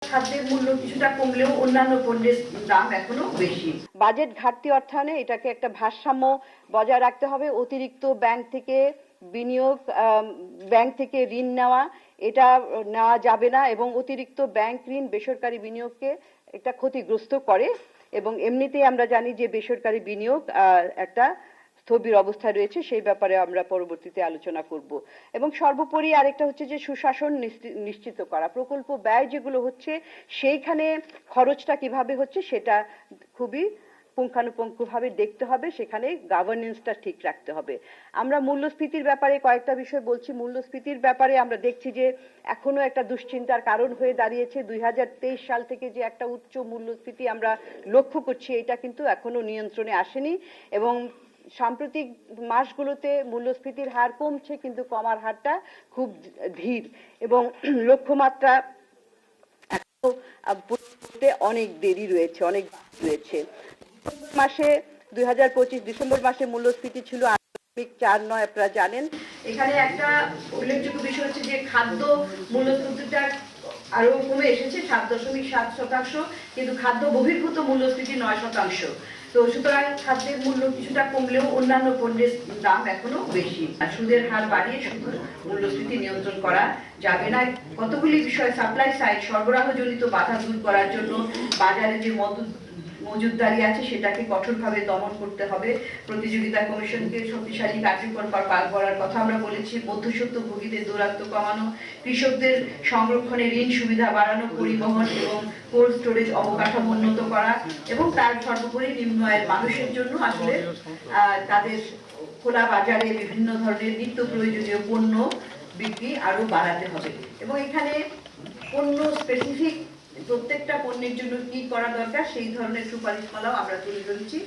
খাদ্যের মূল্য কিছুটা কমলেও অন্যান্য পণ্যের দাম এখনো বেশি। বাজেট ঘাটতি অর্থায়নে এটাকে একটা ভারসাম্য বজায় রাখতে হবে। অতিরিক্ত ব্যাংক থেকে বিনিয়োগ, ব্যাংক থেকে ঋণ নেওয়া, এটা নেওয়া যাবে না এবং অতিরিক্ত ব্যাংক ঋণ বেসরকারি বিনিয়োগকে একটা ক্ষতিগ্রস্ত করে এবং এমনিতেই আমরা জানি যে বেসরকারি বিনিয়োগ একটা স্থবির অবস্থায় রয়েছে, সেই ব্যাপারে আমরা পরবর্তীতে আলোচনা করব। এবং সর্বোপরি আরেকটা হচ্ছে যে সুশাসন নিশ্চিত করা, প্রকল্প ব্যয় যেগুলো হচ্ছে সেইখানে খরচটা কিভাবে হচ্ছে সেটা খুবই পুঙ্খানুপুঙ্খভাবে দেখতে হবে, সেখানে গভর্নেন্সটা ঠিক রাখতে হবে। আমরা মূল্যস্ফীতির ব্যাপারে কয়েকটা বিষয় বলছি। মূল্যস্ফীতির ব্যাপারে আমরা দেখছি যে এখনো একটা দুশ্চিন্তার কারণ হয়ে দাঁড়িয়েছে। 2023 সাল থেকে যে একটা উচ্চ মূল্যস্ফীতি আমরা লক্ষ্য করছি, এটা কিন্তু এখনো নিয়ন্ত্রণে আসেনি এবং সাম্প্রতিক মাসগুলোতে মূল্যস্ফীতির হার কমছে, কিন্তু কমার হারটা খুব ধীর এবং লক্ষ্যমাত্রা অনেক দেরি রয়েছে, অনেক রয়েছে। মাসে 2025 ডিসেম্বর মাসে মূল্যস্ফীতি ছিল 8.49, আপনারা জানেন। এখানে একটা উল্লেখযোগ্য বিষয় হচ্ছে যে খাদ্য মূল্যস্ফীতিটা আরো কমে এসেছে 7.7%, কিন্তু খাদ্য বহির্ভূত মূল্যস্ফীতি 9%। তো সুতরাং খাদ্যের মূল্য কিছুটা কমলেও অন্যান্য পণ্যের দাম এখনো বেশি। সুদের হার বাড়িয়ে শুধু মূল্যস্ফীতি নিয়ন্ত্রণ করা যাবে না। কতগুলি বিষয়, সাপ্লাই সাইড সরবরাহজনিত বাধা দূর করার জন্য বাজারে যে মজুদদারি আছে সেটাকে কঠোরভাবে দমন করতে হবে। প্রতিযোগিতা কমিশনকে শক্তিশালী কার্যকর করার কথা আমরা বলেছি। মধ্যস্বত্বভোগীদের দৌরাত্ম্য কমানো, কৃষকদের সংরক্ষণে ঋণ সুবিধা বাড়ানো, পরিবহন এবং কোল্ড স্টোরেজ অবকাঠামো উন্নত করা এবং তার সর্বোপরি নিম্ন আয়ের মানুষের জন্য আসলে তাদের খোলা বাজারে বিভিন্ন ধরনের নিত্য প্রয়োজনীয় পণ্য বিক্রি আরো বাড়াতে হবে এবং এখানে পণ্য স্পেসিফিক প্রত্যেকটা পণ্যের জন্য কি করা দরকার সেই ধরনের সুপারিশমালাও আমরা তুলে ধরেছি।